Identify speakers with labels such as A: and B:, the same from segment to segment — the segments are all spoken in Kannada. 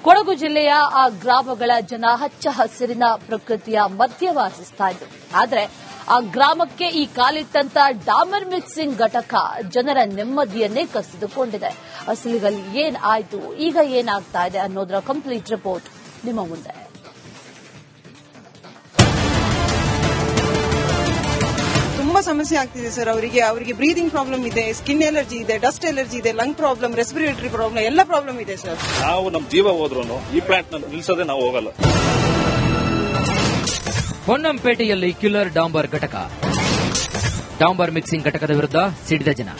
A: ಕೊಡಗು ಜಿಲ್ಲೆಯ ಆ ಗ್ರಾಮಗಳ ಜನ ಹಚ್ಚ ಹಸಿರಿನ ಪ್ರಕೃತಿಯ ಮಧ್ಯೆ ವಾಸಿಸ್ತಾ ಇದ್ರು. ಆದರೆ ಆ ಗ್ರಾಮಕ್ಕೆ ಈ ಕಾಲಿಟ್ಟಂತ ಡಾಮರ್ ಮಿಕ್ಸಿಂಗ್ ಘಟಕ ಜನರ ನೆಮ್ಮದಿಯನ್ನೇ ಕಸಿದುಕೊಂಡಿದೆ. ಅಸಲಿಗಲ್ಲಿ ಏನ್ ಆಯ್ತು, ಈಗ ಏನಾಗ್ತಾ ಇದೆ ಅನ್ನೋದರ ಕಂಪ್ಲೀಟ್ ರಿಪೋರ್ಟ್ ನಿಮ್ಮ ಮುಂದೆ.
B: ತುಂಬಾ ಸಮಸ್ಯೆ ಆಗ್ತಿದೆ ಸರ್. ಅವರಿಗೆ ಬ್ರೀದಿಂಗ್ ಪ್ರಾಬ್ಲಮ್ ಇದೆ, ಸ್ಕಿನ್ ಎಲರ್ಜಿ ಇದೆ, ಡಸ್ಟ್ ಎಲರ್ಜಿ ಇದೆ, ಲಂಗ್ ಪ್ರಾಬ್ಲಮ್, ರೆಸ್ಪಿರೇಟರಿ ಪ್ರಾಬ್ಲಮ್ ಎಲ್ಲ ಪ್ರಾಬ್ಲಮ್ ಇದೆ ಸರ್.
C: ನಾವು ನಮ್ಮ ಜೀವ ಹೋದ್ರೂ ಈ ಪ್ಲಾಂಟ್ ನಿಲ್ಸೋದೇ ನಾವು ಹೋಗಲ್ಲ.
D: ಪೊನ್ನಂಪೇಟೆಯಲ್ಲಿ ಕಿಲ್ಲರ್ ಡಾಂಬರ್ ಘಟಕ. ಡಾಂಬರ್ ಮಿಕ್ಸಿಂಗ್ ಘಟಕದ ವಿರುದ್ಧ ಸಿಡಿದ ಜನ.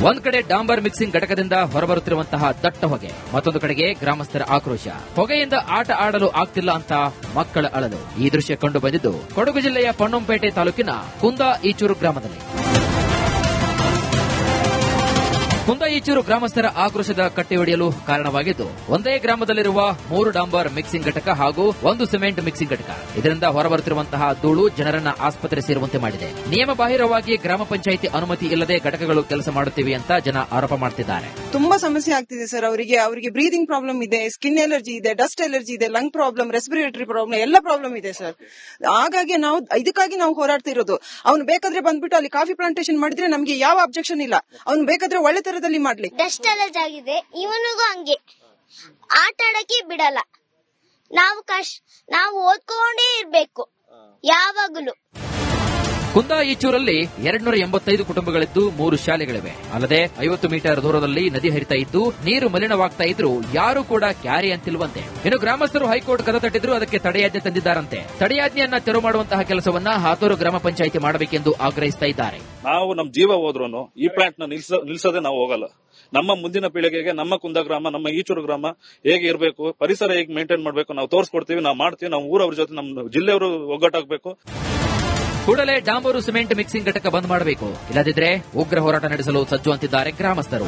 D: ಒಂದ್ ಕಡೆ ಡಾಂಬರ್ ಮಿಕ್ಸಿಂಗ್ ಘಟಕದಿಂದ ಹೊರಬರುತ್ತಿರುವಂತಹ ದಟ್ಟ ಹೊಗೆ, ಮತ್ತೊಂದು ಕಡೆಗೆ ಗ್ರಾಮಸ್ಥರ ಆಕ್ರೋಶ. ಹೊಗೆಯಿಂದ ಆಟ ಆಡಲು ಆಗ್ತಿಲ್ಲ ಅಂತ ಮಕ್ಕಳ ಅಳಲು. ಈ ದೃಶ್ಯ ಕಂಡು ಬಂದಿದ್ದು ಕೊಡಗು ಜಿಲ್ಲೆಯ ಪೊನ್ನಂಪೇಟೆ ತಾಲೂಕಿನ ಕುಂದಾ ಈಚೂರು ಗ್ರಾಮದಲ್ಲಿ. ಕುಂದಾ ಈಚೂರು ಗ್ರಾಮಸ್ಥರ ಆಕ್ರೋಶದ ಕಟ್ಟೆ ಒಡೆಯಲು ಕಾರಣವಾಗಿದ್ದು ಒಂದೇ ಗ್ರಾಮದಲ್ಲಿರುವ 3 ಡಾಂಬರ್ ಮಿಕ್ಸಿಂಗ್ ಘಟಕ ಹಾಗೂ 1 ಸಿಮೆಂಟ್ ಮಿಕ್ಸಿಂಗ್ ಘಟಕ. ಇದರಿಂದ ಹೊರಬರುತ್ತಿರುವಂತಹ ಧೂಳು ಜನರನ್ನ ಆಸ್ಪತ್ರೆ ಸೇರುವಂತೆ ಮಾಡಿದೆ. ನಿಯಮ ಬಾಹಿರವಾಗಿ ಗ್ರಾಮ ಪಂಚಾಯಿತಿ ಅನುಮತಿ ಇಲ್ಲದೆ ಘಟಕಗಳು ಕೆಲಸ ಮಾಡುತ್ತಿವೆ ಅಂತ ಜನ ಆರೋಪ ಮಾಡುತ್ತಿದ್ದಾರೆ.
B: ತುಂಬಾ ಸಮಸ್ಯೆ ಆಗ್ತಿದೆ ಸರ್. ಅವರಿಗೆ ಬ್ರೀದಿಂಗ್ ಪ್ರಾಬ್ಲಮ್ ಇದೆ, ಸ್ಕಿನ್ ಎಲರ್ಜಿ ಇದೆ, ಡಸ್ಟ್ ಎಲರ್ಜಿ ಇದೆ, ಲಂಗ್ ಪ್ರಾಬ್ಲಮ್, ರೆಸ್ಪಿರೇಟರಿ ಪ್ರಾಬ್ಲಮ್ ಎಲ್ಲ ಪ್ರಾಬ್ಲಮ್ ಇದೆ ಸರ್. ಹಾಗಾಗಿ ಇದಕ್ಕಾಗಿ ನಾವು ಹೋರಾಡ್ತಿರೋದು. ಅವನು ಬೇಕಾದ್ರೆ ಬಂದ್ಬಿಟ್ಟು ಅಲ್ಲಿ ಕಾಫಿ ಪ್ಲಾಂಟೇಶನ್ ಮಾಡಿದ್ರೆ ನಮ್ಗೆ ಯಾವ ಅಬ್ಜೆಕ್ಷನ್ ಇಲ್ಲ. ಅವನು ಬೇಕಾದ್ರೆ ಒಳ್ಳೆ ತರದಲ್ಲಿ ಮಾಡ್ಲಿ.
E: ಡಸ್ಟ್ ಎಲರ್ಜಿ ಆಗಿದೆ, ಇವನಿಗೂ ಹಂಗೆ ಆಟ ಆಡಕ್ಕೆ ಬಿಡಲ್ಲ. ನಾವು ಓದ್ಕೊಂಡೇ ಇರ್ಬೇಕು ಯಾವಾಗಲೂ.
D: ಕುಂದಾ ಈಚೂರಲ್ಲಿ 285 ಕುಟುಂಬಗಳಿದ್ದು 3 ಶಾಲೆಗಳಿವೆ. ಅಲ್ಲದೆ 50 ಮೀಟರ್ ದೂರದಲ್ಲಿ ನದಿ ಹರಿತಾ ಇದ್ದು ನೀರು ಮಲಿನವಾಗ್ತಾ ಇದ್ರು ಯಾರು ಕೂಡ ಕ್ಯಾರಿ ಅಂತಿಲ್ವಂತೆ. ಇನ್ನು ಗ್ರಾಮಸ್ಥರು ಹೈಕೋರ್ಟ್ ಕದ ತಟ್ಟಿದ್ರು, ಅದಕ್ಕೆ ತಡೆಯಾಜ್ಞೆ ತಂದಿದ್ದಾರಂತೆ. ತಡೆಯಾಜ್ಞೆಯನ್ನ ತೆರವು ಮಾಡುವಂತಹ ಕೆಲಸವನ್ನ ಹಾತೂರು ಗ್ರಾಮ ಪಂಚಾಯಿತಿ ಮಾಡಬೇಕೆಂದು ಆಗ್ರಹಿಸ್ತಾ ಇದ್ದಾರೆ.
C: ನಾವು ನಮ್ಮ ಜೀವ ಹೋದ್ರೂ ಈ ಪ್ಲಾಂಟ್ ನಿಲ್ಸೋದೇ ನಾವು ಹೋಗಲ್ಲ. ನಮ್ಮ ಮುಂದಿನ ಪೀಳಿಗೆಗೆ ನಮ್ಮ ಕುಂದಾ ಗ್ರಾಮ, ನಮ್ಮ ಈಚೂರು ಗ್ರಾಮ ಹೇಗೆ ಇರಬೇಕು, ಪರಿಸರ ಹೇಗೆ ಮೇಂಟೈನ್ ಮಾಡಬೇಕು ನಾವು ತೋರಿಸ್ಕೊಡ್ತೀವಿ, ನಾವು ಮಾಡ್ತೀವಿ. ನಾವು ಊರವ್ರ ಜೊತೆ ನಮ್ಮ ಜಿಲ್ಲೆಯವರು ಒಗ್ಗಟ್ಟಾಗಬೇಕು.
D: ಕೂಡಲೇ ಡಾಂಬರು ಸಿಮೆಂಟ್ ಮಿಕ್ಸಿಂಗ್ ಘಟಕ ಬಂದ್ ಮಾಡಬೇಕು, ಇಲ್ಲದಿದ್ರೆ ಉಗ್ರ ಹೋರಾಟ ನಡೆಸಲು ಸಜ್ಜು ಅಂತಿದ್ದಾರೆ ಗ್ರಾಮಸ್ಥರು.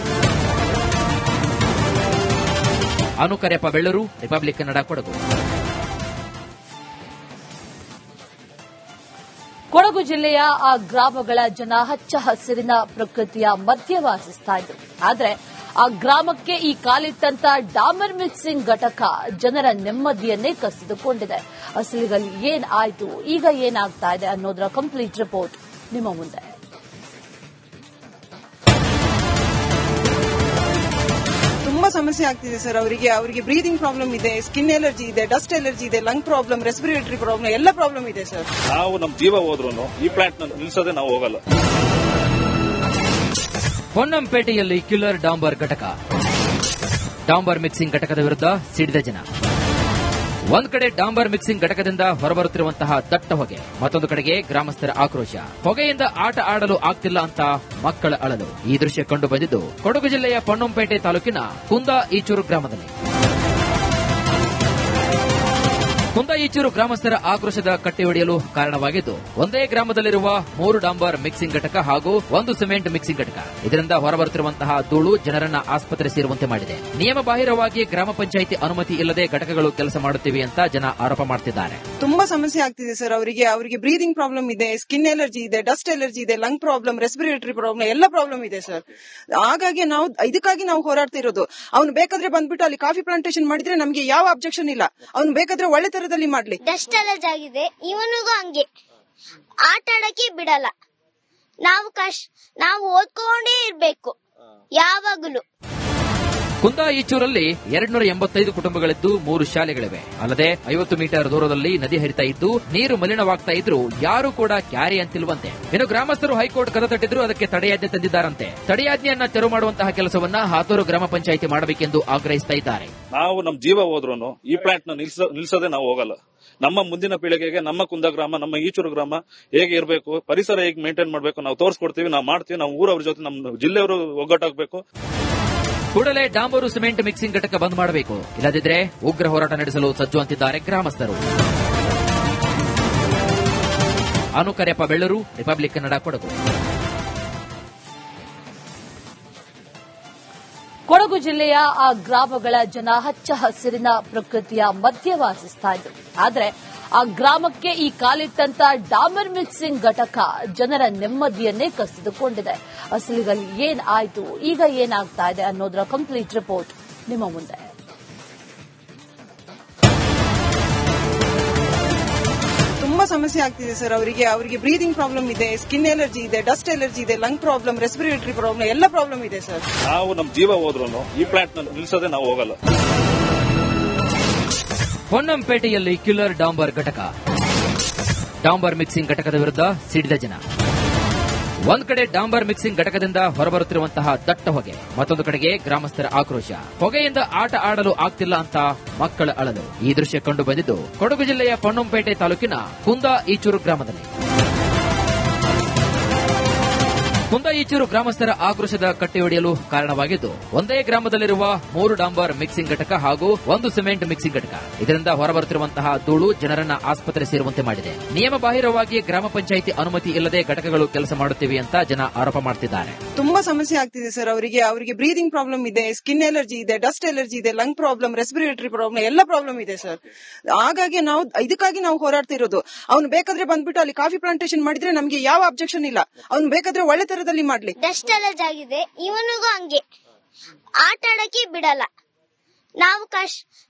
D: ಅನುಕರ್ಯಪ್ಪ ಬೆಳ್ಳೂರು, ರಿಪಬ್ಲಿಕ್ ಕನ್ನಡ, ಕೊಡಗು.
A: ಕೊಡಗು ಜಿಲ್ಲೆಯ ಆ ಗ್ರಾಮಗಳ ಜನ ಹಚ್ಚ ಹಸಿರಿನ ಪ್ರಕೃತಿಯ ಮಧ್ಯೆ ವಾಸಿಸ್ತಾ ಇದ್ರು. ಆದರೆ ಆ ಗ್ರಾಮಕ್ಕೆ ಈ ಕಾಲಿಟ್ಟಂತ ಡಾಮರ್ ಮಿಕ್ಸಿಂಗ್ ಘಟಕ ಜನರ ನೆಮ್ಮದಿಯನ್ನೇ ಕಸಿದುಕೊಂಡಿದೆ. ಅಸಲಿಗಲ್ಲಿ ಏನ್ ಆಯ್ತು, ಈಗ ಏನಾಗ್ತಾ ಇದೆ ಅನ್ನೋದರ ಕಂಪ್ಲೀಟ್ ರಿಪೋರ್ಟ್ ನಿಮ್ಮ ಮುಂದೆ.
B: ತುಂಬಾ ಸಮಸ್ಯೆ ಆಗ್ತಿದೆ ಸರ್. ಅವರಿಗೆ ಬ್ರೀದಿಂಗ್ ಪ್ರಾಬ್ಲಮ್ ಇದೆ, ಸ್ಕಿನ್ ಎಲರ್ಜಿ ಇದೆ, ಡಸ್ಟ್ ಎಲರ್ಜಿ ಇದೆ, ಲಂಗ್ ಪ್ರಾಬ್ಲಮ್, ರೆಸ್ಪಿರೇಟರಿ ಪ್ರಾಬ್ಲಮ್ ಎಲ್ಲ ಪ್ರಾಬ್ಲಮ್ ಇದೆ ಸರ್.
C: ನಾವು ನಮ್ಮ ಜೀವ ಹೋದ್ರೂ ಈ ಪ್ಲಾಂಟ್ ನಿಲ್ಸೋದೇ ನಾವು ಹೋಗಲ್ಲ.
D: ಪೊನ್ನಂಪೇಟೆಯಲ್ಲಿ ಕಿಲ್ಲರ್ ಡಾಂಬರ್ ಘಟಕ. ಡಾಂಬರ್ ಮಿಕ್ಸಿಂಗ್ ಘಟಕದ ವಿರುದ್ಧ ಸಿಡಿದ ಜನ. ಒಂದ್ ಕಡೆ ಡಾಂಬರ್ ಮಿಕ್ಸಿಂಗ್ ಘಟಕದಿಂದ ಹೊರಬರುತ್ತಿರುವಂತಹ ದಟ್ಟ ಹೊಗೆ, ಮತ್ತೊಂದು ಕಡೆಗೆ ಗ್ರಾಮಸ್ಥರ ಆಕ್ರೋಶ. ಹೊಗೆಯಿಂದ ಆಟ ಆಡಲು ಆಗ್ತಿಲ್ಲ ಅಂತ ಮಕ್ಕಳ ಅಳಲು. ಈ ದೃಶ್ಯ ಕಂಡು ಬಂದಿದ್ದು ಕೊಡಗು ಜಿಲ್ಲೆಯ ಪೊನ್ನಂಪೇಟೆ ತಾಲೂಕಿನ ಕುಂದಾ ಈಚೂರು ಗ್ರಾಮದಲ್ಲಿ. ಕುಂದಾ ಈಚೂರು ಗ್ರಾಮಸ್ಥರ ಆಕ್ರೋಶದ ಕಟ್ಟೆ ಒಡೆಯಲು ಕಾರಣವಾಗಿದ್ದು ಒಂದೇ ಗ್ರಾಮದಲ್ಲಿರುವ 3 ಡಾಂಬರ್ ಮಿಕ್ಸಿಂಗ್ ಘಟಕ ಹಾಗೂ 1 ಸಿಮೆಂಟ್ ಮಿಕ್ಸಿಂಗ್ ಘಟಕ. ಇದರಿಂದ ಹೊರಬರುತ್ತಿರುವಂತಹ ಧೂಳು ಜನರನ್ನ ಆಸ್ಪತ್ರೆ ಸೇರುವಂತೆ ಮಾಡಿದೆ. ನಿಯಮ ಬಾಹಿರವಾಗಿ ಗ್ರಾಮ ಪಂಚಾಯಿತಿ ಅನುಮತಿ ಇಲ್ಲದೆ ಘಟಕಗಳು ಕೆಲಸ ಮಾಡುತ್ತಿವೆ ಅಂತ ಜನ ಆರೋಪ ಮಾಡುತ್ತಿದ್ದಾರೆ.
B: ತುಂಬಾ ಸಮಸ್ಯೆ ಆಗ್ತಿದೆ ಸರ್. ಅವರಿಗೆ ಬ್ರೀದಿಂಗ್ ಪ್ರಾಬ್ಲಮ್ ಇದೆ, ಸ್ಕಿನ್ ಎಲರ್ಜಿ ಇದೆ, ಡಸ್ಟ್ ಎಲರ್ಜಿ ಇದೆ, ಲಂಗ್ ಪ್ರಾಬ್ಲಮ್, ರೆಸ್ಪಿರೇಟರಿ ಪ್ರಾಬ್ಲಮ್ ಎಲ್ಲ ಪ್ರಾಬ್ಲಮ್ ಇದೆ ಸರ್. ಹಾಗಾಗಿ ಇದಕ್ಕಾಗಿ ನಾವು ಹೋರಾಡ್ತಿರೋದು. ಅವನು ಬೇಕಾದ್ರೆ ಬಂದ್ಬಿಟ್ಟು ಅಲ್ಲಿ ಕಾಫಿ ಪ್ಲಾಂಟೇಶನ್ ಮಾಡಿದ್ರೆ ನಮ್ಗೆ ಯಾವ ಅಬ್ಜೆಕ್ಷನ್ ಇಲ್ಲ. ಅವನು ಬೇಕಾದ್ರೆ ಒಳ್ಳೆ ತರದಲ್ಲಿ ಮಾಡ್ಲಿ.
E: ಡಸ್ಟ್ ಎಲರ್ಜಿ ಆಗಿದೆ, ಇವನಿಗೂ ಹಂಗೆ ಆಟ ಆಡಕ್ಕೆ ಬಿಡಲ್ಲ. ನಾವು ಓದ್ಕೊಂಡೇ ಇರ್ಬೇಕು ಯಾವಾಗಲೂ.
D: ಕುಂದಾ ಈಚೂರಲ್ಲಿ 285 ಕುಟುಂಬಗಳಿದ್ದು 3 ಶಾಲೆಗಳಿವೆ. ಅಲ್ಲದೆ 50 ಮೀಟರ್ ದೂರದಲ್ಲಿ ನದಿ ಹರಿತಾ ಇದ್ದು ನೀರು ಮಲಿನವಾಗ್ತಾ ಇದ್ರು ಯಾರು ಕೂಡ ಕ್ಯಾರಿ ಅಂತಿಲ್ವಂತೆ. ಇನ್ನು ಗ್ರಾಮಸ್ಥರು ಹೈಕೋರ್ಟ್ ಕದ ತಟ್ಟಿದ್ರು, ಅದಕ್ಕೆ ತಡೆಯಾಜ್ಞೆ ತಂದಿದ್ದಾರಂತೆ. ತಡೆಯಾಜ್ಞೆಯನ್ನ ತೆರವು ಮಾಡುವಂತಹ ಕೆಲಸವನ್ನ ಹಾತೂರು ಗ್ರಾಮ ಪಂಚಾಯಿತಿ ಮಾಡಬೇಕೆಂದು ಆಗ್ರಹಿಸ್ತಾ ಇದ್ದಾರೆ.
C: ನಾವು ನಮ್ಮ ಜೀವ ಹೋದ್ರೂ ಈ ಪ್ಲಾಂಟ್ ನಿಲ್ಸೋದೇ ನಾವು ಹೋಗಲ್ಲ. ನಮ್ಮ ಮುಂದಿನ ಪೀಳಿಗೆಗೆ ನಮ್ಮ ಕುಂದಾ ಗ್ರಾಮ, ನಮ್ಮ ಈಚೂರು ಗ್ರಾಮ ಹೇಗೆ ಇರಬೇಕು, ಪರಿಸರ ಹೇಗೆ ಮೇಂಟೈನ್ ಮಾಡಬೇಕು ನಾವು ತೋರಿಸ್ಕೊಡ್ತೀವಿ, ನಾವು ಮಾಡ್ತೀವಿ. ನಾವು ಊರವ್ರ ಜೊತೆ ನಮ್ಮ ಜಿಲ್ಲೆಯವರು ಒಗ್ಗಟ್ಟಾಗಬೇಕು.
D: ಕೂಡಲೇ ಡಾಂಬರು ಸಿಮೆಂಟ್ ಮಿಕ್ಸಿಂಗ್ ಘಟಕ ಬಂದ್ ಮಾಡಬೇಕು, ಇಲ್ಲದಿದ್ರೆ ಉಗ್ರ ಹೋರಾಟ ನಡೆಸಲು ಸಜ್ಜು ಅಂತಿದ್ದಾರೆ ಗ್ರಾಮಸ್ಥರು. ಅನುಕರ್ಯಪ್ಪ ಬೆಳ್ಳೂರು, ರಿಪಬ್ಲಿಕ್ ಕನ್ನಡ, ಕೊಡಗು.
A: ಕೊಡಗು ಜಿಲ್ಲೆಯ ಆ ಗ್ರಾಮಗಳ ಜನ ಹಚ್ಚ ಹಸಿರಿನ ಪ್ರಕೃತಿಯ ಮಧ್ಯೆ ವಾಸಿಸ್ತಾ ಇದ್ರು. ಆದರೆ ಆ ಗ್ರಾಮಕ್ಕೆ ಈ ಕಾಲಿಟ್ಟಂತ ಡಾಮರ್ ಮಿಕ್ಸಿಂಗ್ ಘಟಕ ಜನರ ನೆಮ್ಮದಿಯನ್ನೇ ಕಸಿದುಕೊಂಡಿದೆ. ಅಸಲಿಗಲ್ಲಿ ಏನ್ ಆಯ್ತು, ಈಗ ಏನಾಗ್ತಾ ಇದೆ ಅನ್ನೋದರ ಕಂಪ್ಲೀಟ್ ರಿಪೋರ್ಟ್ ನಿಮ್ಮ ಮುಂದೆ.
B: ಸಮಸ್ಯೆ ಆಗ್ತಿದೆ ಸರ್. ಅವರಿಗೆ ಬ್ರೀದಿಂಗ್ ಪ್ರಾಬ್ಲಮ್ ಇದೆ, ಸ್ಕಿನ್ ಎಲರ್ಜಿ ಇದೆ, ಡಸ್ಟ್ ಎಲರ್ಜಿ ಇದೆ, ಲಂಗ್ ಪ್ರಾಬ್ಲಮ್, ರೆಸ್ಪಿರೇಟರಿ ಪ್ರಾಬ್ಲಮ್ ಎಲ್ಲ ಪ್ರಾಬ್ಲಮ್ ಇದೆ ಸರ್.
C: ನಾವು ನಮ್ಮ ಜೀವ ಹೋದ್ರೂ ಈ ಪ್ಲಾಂಟ್ ನಿಲ್ಸೋದೇ ನಾವು ಹೋಗಲ್ಲ.
D: ಪೊನ್ನಂಪೇಟೆಯಲ್ಲಿ ಕಿಲ್ಲರ್ ಡಾಂಬರ್ ಘಟಕ. ಡಾಂಬರ್ ಮಿಕ್ಸಿಂಗ್ ಘಟಕದ ವಿರುದ್ಧ ಸಿಡಿದ ಜನ. ಒಂದ್ ಕಡೆ ಡಾಂಬರ್ ಮಿಕ್ಸಿಂಗ್ ಘಟಕದಿಂದ ಹೊರಬರುತ್ತಿರುವಂತಹ ದಟ್ಟ ಹೊಗೆ, ಮತ್ತೊಂದು ಕಡೆಗೆ ಗ್ರಾಮಸ್ಥರ ಆಕ್ರೋಶ. ಹೊಗೆಯಿಂದ ಆಟ ಆಡಲು ಆಗ್ತಿಲ್ಲ ಅಂತ ಮಕ್ಕಳ ಅಳಲು. ಈ ದೃಶ್ಯ ಕಂಡು ಬಂದಿದ್ದು ಕೊಡಗು ಜಿಲ್ಲೆಯ ಪೊನ್ನಂಪೇಟೆ ತಾಲೂಕಿನ ಕುಂದಾ ಈಚೂರು ಗ್ರಾಮದಲ್ಲಿ. ಕುಂದಾ ಈಚೂರು ಗ್ರಾಮಸ್ಥರ ಆಕ್ರೋಶದ ಕಟ್ಟೆಯೊಡೆಯಲು ಕಾರಣವಾಗಿದ್ದು ಒಂದೇ ಗ್ರಾಮದಲ್ಲಿರುವ 3 ಡಾಂಬರ್ ಮಿಕ್ಸಿಂಗ್ ಘಟಕ ಹಾಗೂ 1 ಸಿಮೆಂಟ್ ಮಿಕ್ಸಿಂಗ್ ಘಟಕ. ಇದರಿಂದ ಹೊರಬರುತ್ತಿರುವಂತಹ ಧೂಳು ಜನರನ್ನ ಆಸ್ಪತ್ರೆ ಸೇರುವಂತೆ ಮಾಡಿದೆ. ನಿಯಮ ಬಾಹಿರವಾಗಿ ಗ್ರಾಮ ಪಂಚಾಯಿತಿ ಅನುಮತಿ ಇಲ್ಲದೆ ಘಟಕಗಳು ಕೆಲಸ ಮಾಡುತ್ತಿವೆ ಅಂತ ಜನ ಆರೋಪ ಮಾಡುತ್ತಿದ್ದಾರೆ.
B: ತುಂಬಾ ಸಮಸ್ಯೆ ಆಗ್ತಿದೆ ಸರ್. ಅವರಿಗೆ ಬ್ರೀದಿಂಗ್ ಪ್ರಾಬ್ಲಮ್ ಇದೆ, ಸ್ಕಿನ್ ಎಲರ್ಜಿ ಇದೆ, ಡಸ್ಟ್ ಎಲರ್ಜಿ ಇದೆ, ಲಂಗ್ ಪ್ರಾಬ್ಲಮ್, ರೆಸ್ಪಿರೇಟರಿ ಪ್ರಾಬ್ಲಮ್ ಎಲ್ಲ ಪ್ರಾಬ್ಲಮ್ ಇದೆ ಸರ್. ಹಾಗಾಗಿ ಇದಕ್ಕಾಗಿ ನಾವು ಹೋರಾಡ್ತಿರೋದು. ಅವ್ನು ಬೇಕಾದ್ರೆ ಬಂದ್ಬಿಟ್ಟು ಅಲ್ಲಿ ಕಾಫಿ ಪ್ಲಾಂಟೇಶನ್ ಮಾಡಿದ್ರೆ ನಮ್ಗೆ ಯಾವ ಅಬ್ಜೆಕ್ಷನ್ ಇಲ್ಲ. ಅವ್ನು ಬೇಕಾದ್ರೆ ಒಳ್ಳೆ ತರದಲ್ಲಿ ಮಾಡ್ಲಿ.
E: ಡಸ್ಟ್ ಎಲರ್ಜಿ ಆಗಿದೆ, ಇವನಿಗೂ ಹಂಗೆ ಆಟ ಆಡಕ್ಕೆ ಬಿಡಲ್ಲ.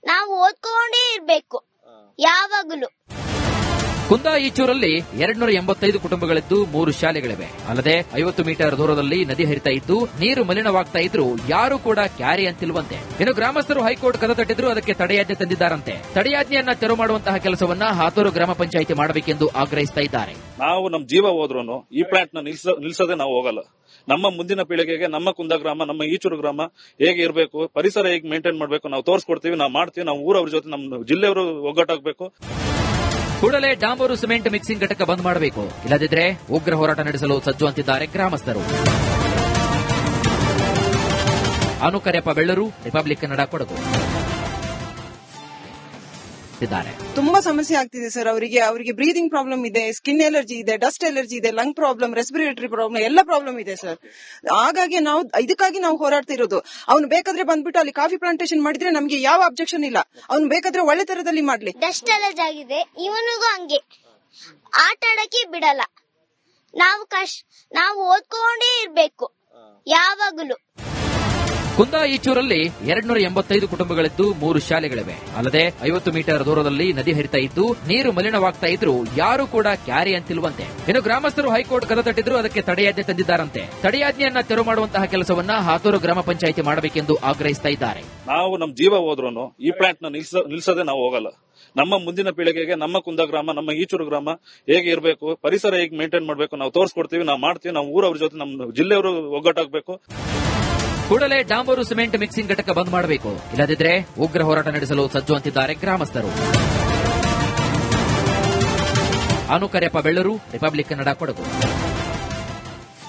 E: ನಾವು ಓದ್ಕೊಂಡೇ ಇರ್ಬೇಕು ಯಾವಾಗಲೂ.
D: ಕುಂದಾ ಈಚೂರಲ್ಲಿ 285 ಕುಟುಂಬಗಳಿದ್ದು 3 ಶಾಲೆಗಳಿವೆ. ಅಲ್ಲದೆ 50 ಮೀಟರ್ ದೂರದಲ್ಲಿ ನದಿ ಹರಿತಾ ಇದ್ದು ನೀರು ಮಲಿನವಾಗ್ತಾ ಇದ್ರು ಯಾರು ಕೂಡ ಕ್ಯಾರಿ ಅಂತಿಲ್ವಂತೆ. ಇನ್ನು ಗ್ರಾಮಸ್ಥರು ಹೈಕೋರ್ಟ್ ಕದ ತಟ್ಟಿದ್ರು, ಅದಕ್ಕೆ ತಡೆಯಾಜ್ಞೆ ತಂದಿದ್ದಾರಂತೆ. ತಡೆಯಾಜ್ಞೆಯನ್ನ ತೆರವು ಮಾಡುವಂತಹ ಕೆಲಸವನ್ನ ಹಾತೂರು ಗ್ರಾಮ ಪಂಚಾಯಿತಿ ಮಾಡಬೇಕೆಂದು ಆಗ್ರಹಿಸ್ತಾ ಇದ್ದಾರೆ.
C: ನಾವು ನಮ್ಮ ಜೀವ ಹೋದ್ರೂ ಈ ಪ್ಲಾಂಟ್ ನಿಲ್ಸೋದೇ ನಾವು ಹೋಗಲ್ಲ. ನಮ್ಮ ಮುಂದಿನ ಪೀಳಿಗೆಗೆ ನಮ್ಮ ಕುಂದಾ ಗ್ರಾಮ, ನಮ್ಮ ಈಚೂರು ಗ್ರಾಮ ಹೇಗೆ ಇರಬೇಕು, ಪರಿಸರ ಹೇಗೆ ಮೇಂಟೈನ್ ಮಾಡಬೇಕು ನಾವು ತೋರಿಸ್ಕೊಡ್ತೀವಿ, ನಾವು ಮಾಡ್ತೀವಿ. ನಾವು ಊರವ್ರ ಜೊತೆ ನಮ್ಮ ಜಿಲ್ಲೆಯವರು ಒಗ್ಗಟ್ಟಾಗಬೇಕು.
D: ಕೂಡಲೇ ಡಾಂಬರು ಸಿಮೆಂಟ್ ಮಿಕ್ಸಿಂಗ್ ಘಟಕ ಬಂದ್ ಮಾಡಬೇಕು, ಇಲ್ಲದಿದ್ರೆ ಉಗ್ರ ಹೋರಾಟ ನಡೆಸಲು ಸಜ್ಜು ಅಂತಿದ್ದಾರೆ ಗ್ರಾಮಸ್ಥರು. ಅನುಕರ್ಯಪ್ಪ ಬೆಳ್ಳೂರು, ರಿಪಬ್ಲಿಕ್ ಕನ್ನಡ, ಕೊಡಗು.
B: ತುಂಬಾ ಸಮಸ್ಯೆ ಆಗ್ತಿದೆ ಸರ್. ಅವರಿಗೆ ಬ್ರೀದಿಂಗ್ ಪ್ರಾಬ್ಲಮ್ ಇದೆ, ಸ್ಕಿನ್ ಎಲರ್ಜಿ ಇದೆ, ಡಸ್ಟ್ ಎಲರ್ಜಿ ಇದೆ, ಲಂಗ್ ಪ್ರಾಬ್ಲಮ್, ರೆಸ್ಪಿರೇಟರಿ ಪ್ರಾಬ್ಲಮ್ ಎಲ್ಲ ಪ್ರಾಬ್ಲಮ್ ಇದೆ ಸರ್. ಹಾಗಾಗಿ ಇದಕ್ಕಾಗಿ ನಾವು ಹೋರಾಡ್ತಿರೋದು. ಅವ್ನು ಬೇಕಾದ್ರೆ ಬಂದ್ಬಿಟ್ಟು ಅಲ್ಲಿ ಕಾಫಿ ಪ್ಲಾಂಟೇಶನ್ ಮಾಡಿದ್ರೆ ನಮ್ಗೆ ಯಾವ ಅಬ್ಜೆಕ್ಷನ್ ಇಲ್ಲ. ಅವ್ನು ಬೇಕಾದ್ರೆ ಒಳ್ಳೆ ತರದಲ್ಲಿ ಮಾಡ್ಲಿ.
E: ಡಸ್ಟ್ ಎಲರ್ಜಿ ಆಗಿದೆ, ಇವನಿಗೂ ಹಂಗೆ ಆಟ ಆಡಕ್ಕೆ ಬಿಡಲ್ಲ. ನಾವು ಓದ್ಕೊಂಡೇ ಇರ್ಬೇಕು ಯಾವಾಗಲೂ.
D: ಕುಂದಾ ಈಚೂರಲ್ಲಿ 285 ಕುಟುಂಬಗಳಿದ್ದು 3 ಶಾಲೆಗಳಿವೆ. ಅಲ್ಲದೆ 50 ಮೀಟರ್ ದೂರದಲ್ಲಿ ನದಿ ಹರಿತಾ ಇದ್ದು ನೀರು ಮಲಿನವಾಗ್ತಾ ಇದ್ರು ಯಾರು ಕೂಡ ಕ್ಯಾರಿ ಅಂತಿಲ್ವಂತೆ. ಇನ್ನು ಗ್ರಾಮಸ್ಥರು ಹೈಕೋರ್ಟ್ ಕದ ತಟ್ಟಿದ್ರು, ಅದಕ್ಕೆ ತಡೆಯಾಜ್ಞೆ ತಂದಿದ್ದಾರಂತೆ. ತಡೆಯಾಜ್ಞೆಯನ್ನ ತೆರವು ಮಾಡುವಂತಹ ಕೆಲಸವನ್ನ ಹಾತೂರು ಗ್ರಾಮ ಪಂಚಾಯಿತಿ ಮಾಡಬೇಕೆಂದು ಆಗ್ರಹಿಸ್ತಾ ಇದ್ದಾರೆ.
C: ನಾವು ನಮ್ಮ ಜೀವ ಹೋದ್ರೂ ಈ ಪ್ಲಾಂಟ್ ನಿಲ್ಸೋದೇ ನಾವು ಹೋಗಲ್ಲ. ನಮ್ಮ ಮುಂದಿನ ಪೀಳಿಗೆಗೆ ನಮ್ಮ ಕುಂದಾ ಗ್ರಾಮ, ನಮ್ಮ ಈಚೂರು ಗ್ರಾಮ ಹೇಗೆ ಇರಬೇಕು, ಪರಿಸರ ಹೇಗೆ ಮೇಂಟೈನ್ ಮಾಡಬೇಕು ನಾವು ತೋರಿಸ್ಕೊಡ್ತೀವಿ, ನಾವು ಮಾಡ್ತೀವಿ. ನಾವು ಊರವ್ರ ಜೊತೆ ನಮ್ಮ ಜಿಲ್ಲೆಯವರು ಒಗ್ಗಟ್ಟಾಗಬೇಕು.
D: ಕೂಡಲೇ ಡಾಂಬರು ಸಿಮೆಂಟ್ ಮಿಕ್ಸಿಂಗ್ ಘಟಕ ಬಂದ್ ಮಾಡಬೇಕು, ಇಲ್ಲದಿದ್ರೆ ಉಗ್ರ ಹೋರಾಟ ನಡೆಸಲು ಸಜ್ಜು ಅಂತಿದ್ದಾರೆ ಗ್ರಾಮಸ್ಥರು. ಅನುಕರ್ಯಪ್ಪ ಬೆಳ್ಳೂರು, ರಿಪಬ್ಲಿಕ್ ಕನ್ನಡ, ಕೊಡಗು.